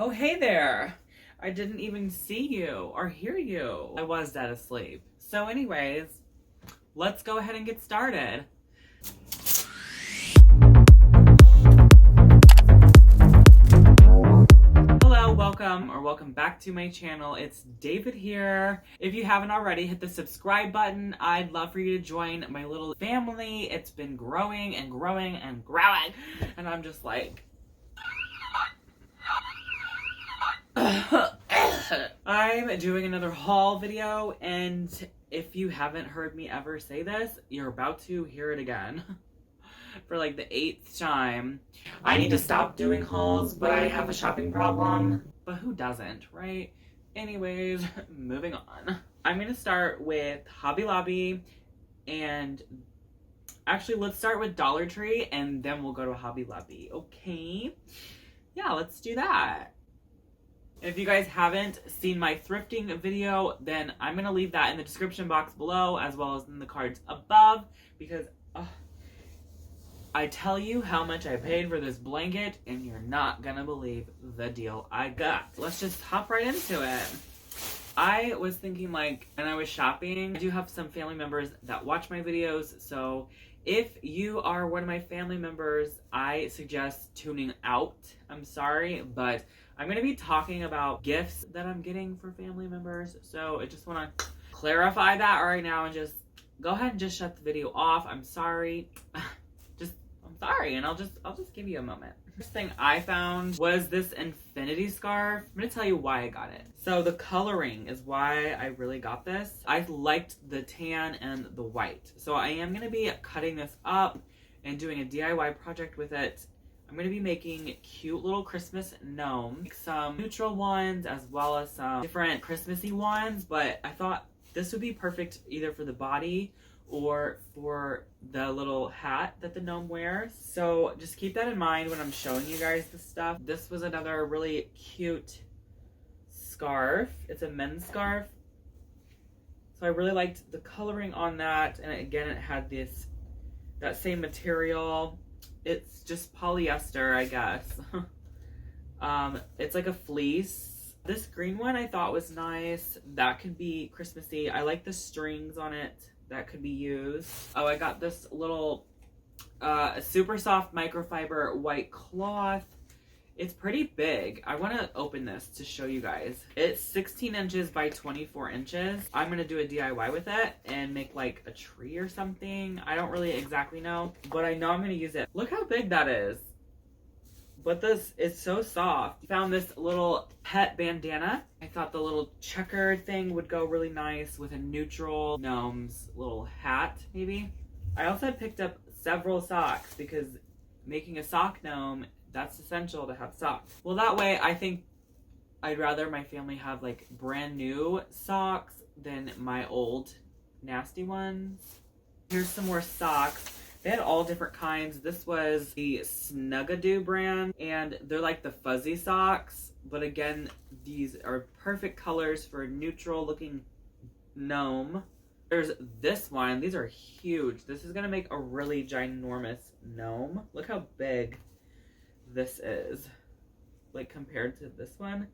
Oh, hey there. I didn't even see you or hear you. I was dead asleep. So anyways, let's go ahead and get started. Hello, welcome back to my channel. It's David here. If you haven't already, hit the subscribe button. I'd love for you to join my little family. It's been growing and growing and growing. And I'm just like... I'm doing another haul video, and if you haven't heard me ever say this, you're about to hear it again. For like the 8th time. I need to stop doing hauls, but I have a shopping problem. But who doesn't, right? Anyways, moving on. I'm gonna start with Hobby Lobby, and actually let's start with Dollar Tree, and then we'll go to Hobby Lobby, okay? Yeah, let's do that. If you guys haven't seen my thrifting video, then I'm going to leave that in the description box below as well as in the cards above, because I tell you how much I paid for this blanket and you're not going to believe the deal I got. Let's just hop right into it. I was thinking, like, when I was shopping, I do have some family members that watch my videos, so if you are one of my family members, I suggest tuning out. I'm sorry, but I'm going to be talking about gifts that I'm getting for family members, so I just want to clarify that right now and just go ahead and just shut the video off. I'm sorry. I'm sorry, and I'll just give you a moment. First thing I found was this infinity scarf. I'm going to tell you why I got it. So the coloring is why I really got this. I liked the tan and the white. So I am going to be cutting this up and doing a DIY project with it. I'm going to be making cute little Christmas gnomes, some neutral ones as well as some different Christmassy ones, but I thought this would be perfect either for the body or for the little hat that the gnome wears. So just keep that in mind when I'm showing you guys this stuff. This was another really cute scarf. It's a men's scarf. So I really liked the coloring on that, and again it had that same material. It's just polyester, I guess. It's like a fleece. This green one I thought was nice. That could be Christmassy. I like the strings on it. That could be used. Oh, I got this little super soft microfiber white cloth. It's pretty big. I want to open this to show you guys. It's 16 inches by 24 inches. I'm going to do a DIY with it and make like a tree or something. I don't really exactly know, but I know I'm going to use it. Look how big that is. But this is so soft. Found this little pet bandana. I thought the little checkered thing would go really nice with a neutral gnome's little hat, maybe. I also picked up several socks because making a sock gnome, that's essential to have socks. Well, that way I think I'd rather my family have like brand new socks than my old nasty ones. Here's some more socks. They had all different kinds. This was the Snugadoo brand, and they're like the fuzzy socks. But again, these are perfect colors for a neutral looking gnome. There's this one. These are huge. This is gonna make a really ginormous gnome. Look how big this is, like compared to this one.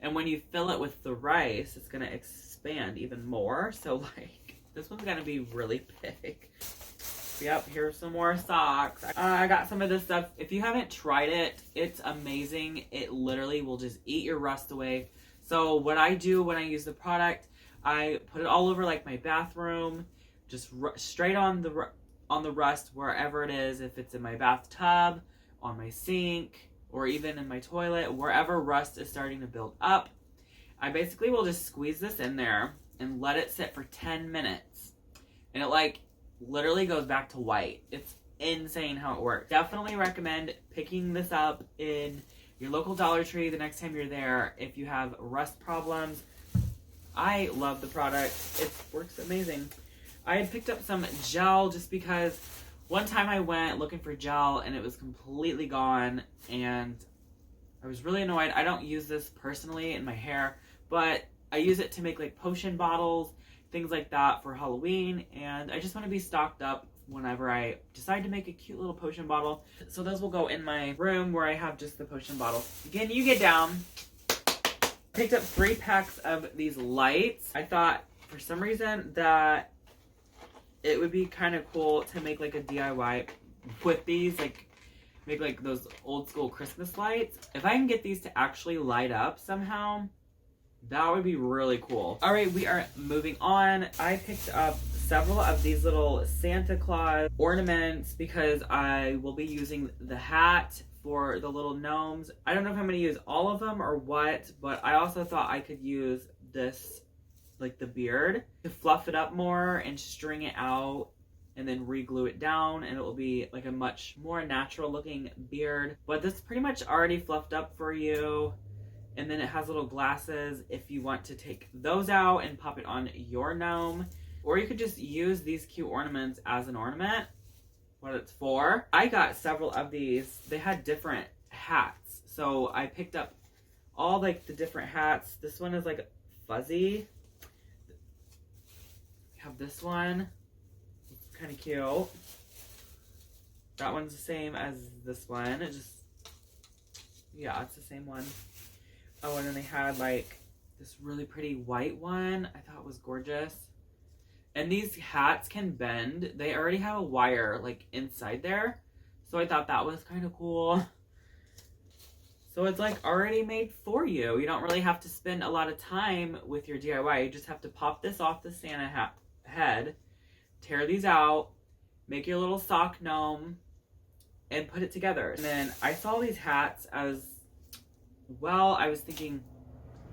And when you fill it with the rice, it's gonna expand even more. So like, this one's gonna be really big. Yep, here's some more socks. I got some of this stuff. If you haven't tried it, it's amazing. It literally will just eat your rust away. So what I do when I use the product, I put it all over like my bathroom, just straight on the rust wherever it is. If it's in my bathtub, on my sink, or even in my toilet, wherever rust is starting to build up, I basically will just squeeze this in there and let it sit for 10 minutes. And it like literally goes back to white. It's insane how it works. Definitely recommend picking this up in your local Dollar Tree the next time you're there if you have rust problems. I love the product. It works amazing. I had picked up some gel just because one time I went looking for gel and it was completely gone, and I was really annoyed. I don't use this personally in my hair, but I use it to make like potion bottles, things like that for Halloween, and I just want to be stocked up whenever I decide to make a cute little potion bottle. So those will go in my room where I have just the potion bottle. Again, you get down. Picked up 3 packs of these lights. I thought for some reason that it would be kind of cool to make like a DIY with these, like make like those old school Christmas lights. If I can get these to actually light up somehow, that would be really cool. All right, we are moving on. I picked up several of these little Santa Claus ornaments because I will be using the hat for the little gnomes. I don't know if I'm going to use all of them or what, but I also thought I could use this, like the beard, to fluff it up more and string it out and then re-glue it down, and it will be like a much more natural looking beard. But this is pretty much already fluffed up for you. And then it has little glasses if you want to take those out and pop it on your gnome. Or you could just use these cute ornaments as an ornament, what it's for. I got several of these. They had different hats. So I picked up all like the different hats. This one is like fuzzy. We have this one. It's kind of cute. That one's the same as this one. It just, yeah, it's the same one. Oh, and then they had like this really pretty white one. I thought was gorgeous. And these hats can bend. They already have a wire like inside there. So I thought that was kind of cool. So it's like already made for you. You don't really have to spend a lot of time with your DIY. You just have to pop this off the Santa head, tear these out, make your little sock gnome, and put it together. And then I saw these hats as well. I was thinking,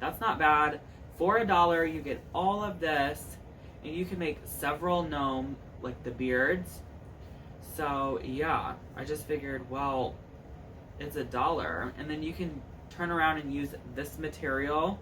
that's not bad. For $1, you get all of this, and you can make several gnome, like the beards. So yeah, I just figured, well, it's $1, and then you can turn around and use this material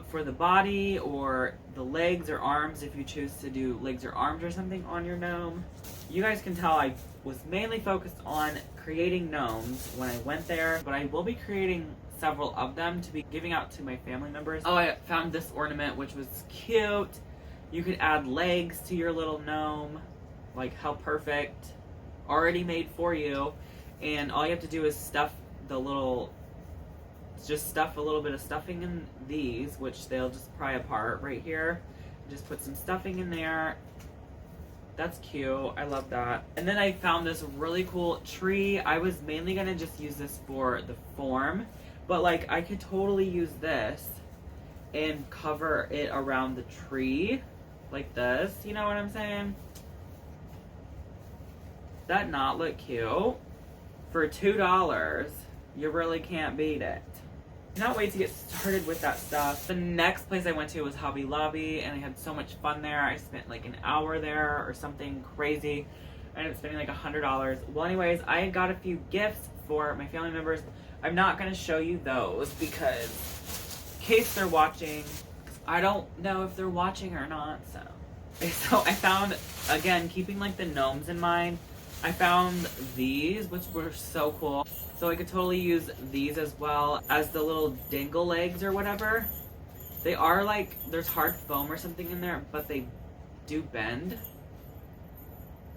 for the body or the legs or arms if you choose to do legs or arms or something on your gnome. You guys can tell I was mainly focused on creating gnomes when I went there, but I will be creating several of them to be giving out to my family members. Oh, I found this ornament which was cute. You could add legs to your little gnome. Like, how perfect. Already made for you. And all you have to do is stuff the little, just stuff a little bit of stuffing in these, which they'll just pry apart right here. Just put some stuffing in there. That's cute. I love that. And then I found this really cool tree. I was mainly going to just use this for the form, but like I could totally use this and cover it around the tree like this. You know what I'm saying? Does that not look cute? For $2, you really can't beat it. Cannot wait to get started with that stuff. The next place I went to was Hobby Lobby, and I had so much fun there. I spent like an hour there or something crazy. I ended up spending like $100. Well, anyways, I got a few gifts for my family members. I'm not going to show you those because in case they're watching, I don't know if they're watching or not. So I found, again, keeping like the gnomes in mind, I found these, which were so cool. So I could totally use these as well as the little dingle legs or whatever. They are like, there's hard foam or something in there, but they do bend.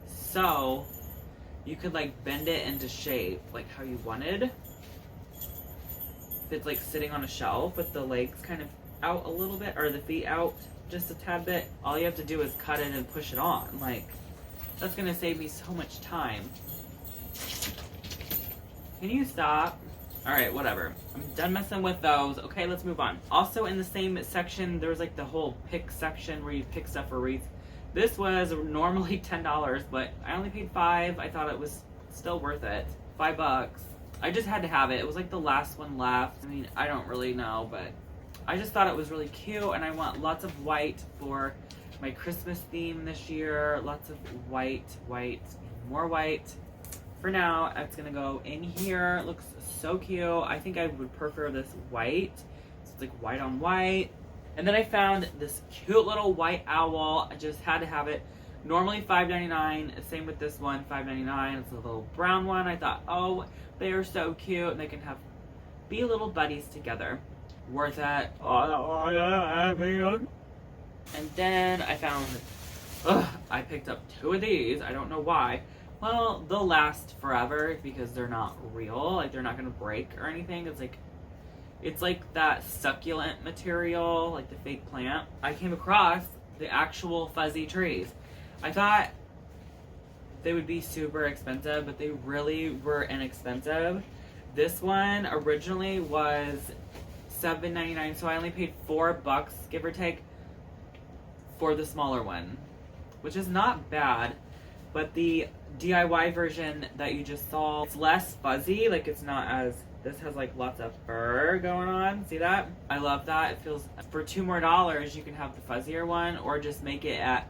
So you could like bend it into shape like how you wanted. If it's like sitting on a shelf with the legs kind of out a little bit, or the feet out just a tad bit, all you have to do is cut it and push it on. Like, that's gonna save me so much time. Can you stop? Alright, whatever. I'm done messing with those. Okay, let's move on. Also in the same section, there was like the whole pick section where you pick stuff for wreaths. This was normally $10, but I only paid $5. I thought it was still worth it. $5. I just had to have it. It was like the last one left. I mean, I don't really know, but I just thought it was really cute, and I want lots of white for my Christmas theme this year. Lots of white, more white. For now, it's gonna go in here. It looks so cute. I think I would prefer this white. So it's like white on white. And then I found this cute little white owl. I just had to have it. Normally $5.99. Same with this one, $5.99. It's a little brown one. I thought, oh, they are so cute, and they can be little buddies together. Worth it. And then I found, I picked up 2 of these. I don't know why. Well, they'll last forever because they're not real. Like, they're not going to break or anything. It's like It's like that succulent material, like the fake plant. I came across the actual fuzzy trees. I thought they would be super expensive, but they really were inexpensive. This one originally was $7.99, so I only paid $4, give or take, for the smaller one, which is not bad. But the DIY version that you just saw, it's less fuzzy, like it's not as, this has like lots of fur going on. See that? I love that. It feels, for $2 more, you can have the fuzzier one, or just make it at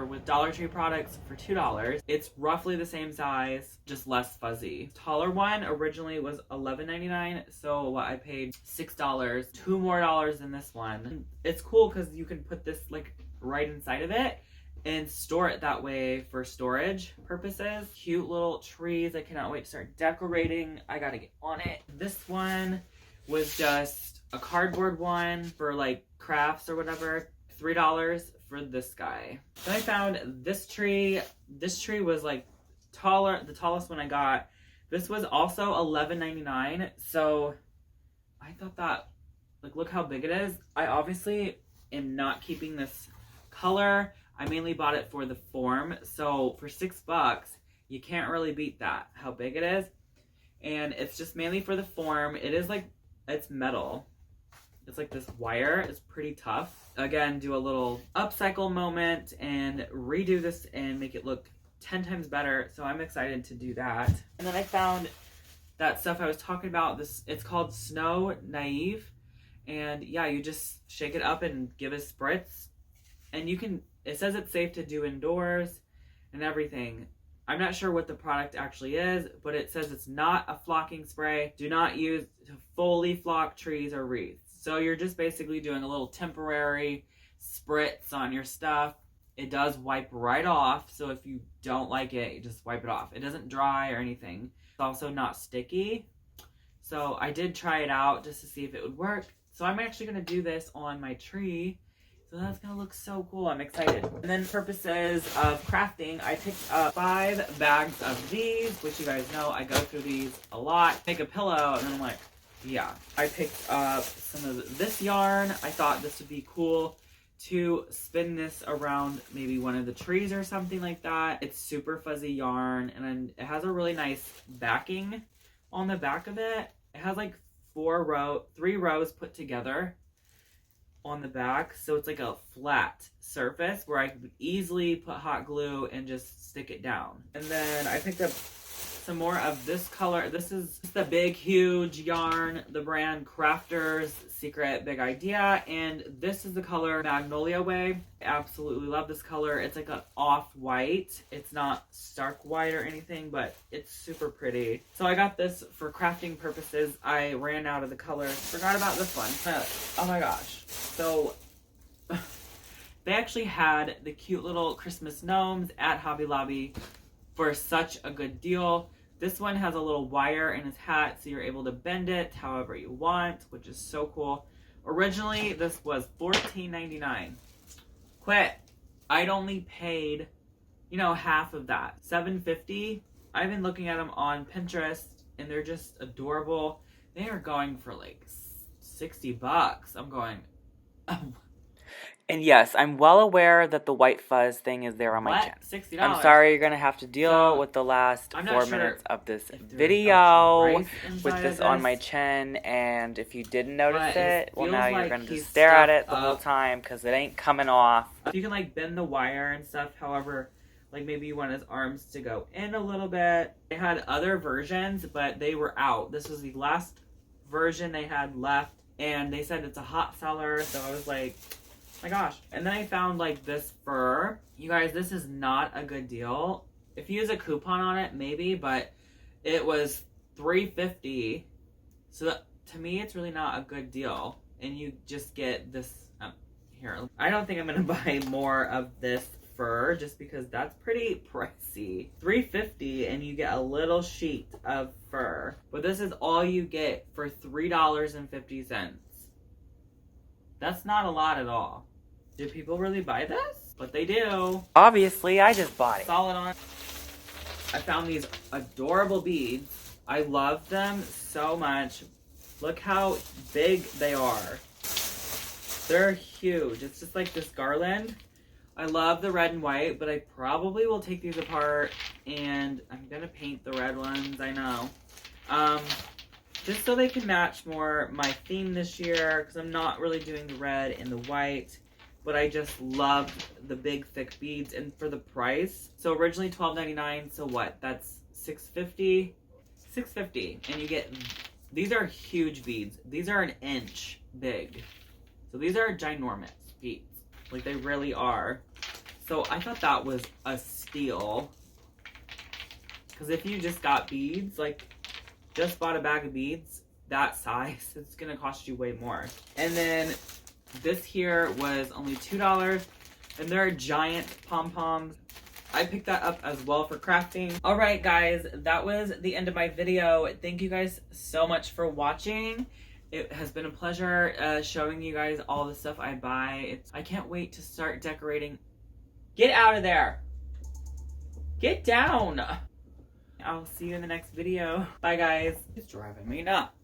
with Dollar Tree products for $2. It's roughly the same size, just less fuzzy. Taller one originally was $11.99, so I paid $6, $2 more than this one. It's cool because you can put this like right inside of it and store it that way for storage purposes. Cute little trees. I cannot wait to start decorating. I gotta get on it. This one was just a cardboard one for like crafts or whatever. $3 for this guy. Then I found this tree. This tree was like taller, the tallest one I got. This was also $11.99. So I thought that, like, look how big it is. I obviously am not keeping this color. I mainly bought it for the form. So for $6, you can't really beat that, how big it is. And it's just mainly for the form. It is like, it's metal. It's like this wire. It's pretty tough. Again, do a little upcycle moment and redo this and make it look 10 times better. So I'm excited to do that. And then I found that stuff I was talking about. This, it's called Snow Naive. And yeah, you just shake it up and give it a spritz. And you can, it says it's safe to do indoors and everything. I'm not sure what the product actually is, but it says it's not a flocking spray. Do not use to fully flock trees or wreaths. So you're just basically doing a little temporary spritz on your stuff. It does wipe right off. So if you don't like it, you just wipe it off. It doesn't dry or anything. It's also not sticky. So I did try it out just to see if it would work. So I'm actually going to do this on my tree. So that's going to look so cool. I'm excited. And then purposes of crafting, I picked up 5 bags of these, which you guys know I go through these a lot. Make a pillow, and then I'm like, yeah. I picked up some of this yarn. I thought this would be cool to spin this around maybe one of the trees or something like that. It's super fuzzy yarn, and it has a really nice backing on the back of it. It has like 3 rows put together on the back, so it's like a flat surface where I could easily put hot glue and just stick it down. And then I picked up some more of this color. This is the big huge yarn, the brand Crafters Secret Big Idea, and this is the color Magnolia Way. I absolutely love this color. It's like an off-white. It's not stark white or anything, but it's super pretty. So I got this for crafting purposes. I ran out of the colors. Forgot about this one. Oh my gosh. So they actually had the cute little Christmas gnomes at Hobby Lobby for such a good deal. This one has a little wire in its hat, so you're able to bend it however you want, which is so cool. Originally, this was $14.99. Quit. I'd only paid, half of that. $7.50. I've been looking at them on Pinterest, and they're just adorable. They are going for like $60. I'm going, oh. And yes, I'm well aware that the white fuzz thing is there on my channel. $60. I'm sorry you're going to have to deal with the last 4 minutes of this video with this on my chin. And if you didn't notice it, well, now you're going to just stare at it the whole time because it ain't coming off. You can like bend the wire and stuff. However, like maybe you want his arms to go in a little bit. They had other versions, but they were out. This was the last version they had left. And they said it's a hot seller. So I was like, my gosh. And then I found like this fur. You guys, this is not a good deal. If you use a coupon on it, maybe, but it was $3.50. So that, to me, it's really not a good deal. And you just get this here. I don't think I'm gonna buy more of this fur just because that's pretty pricey. $3.50 and you get a little sheet of fur. But this is all you get for $3.50. That's not a lot at all. Do people really buy this? But they do. Obviously, I just bought it. Solid on. I found these adorable beads. I love them so much. Look how big they are. They're huge. It's just like this garland. I love the red and white, but I probably will take these apart and I'm gonna paint the red ones, I know. Just so they can match more my theme this year, because I'm not really doing the red and the white, but I just love the big thick beads. And for the price, so originally $12.99, so what? That's $6.50. $6.50, and you get, these are huge beads. These are an inch big. So these are ginormous beads. Like, they really are. So I thought that was a steal. Because if you just got beads, like, just bought a bag of beads that size, it's gonna cost you way more. And then this here was only $2, and they're giant pom-poms. I picked that up as well for crafting. All right, guys, that was the end of my video. Thank you guys so much for watching. It has been a pleasure showing you guys all the stuff I buy. I can't wait to start decorating. Get out of there. Get down. I'll see you in the next video. Bye, guys. It's driving me nuts.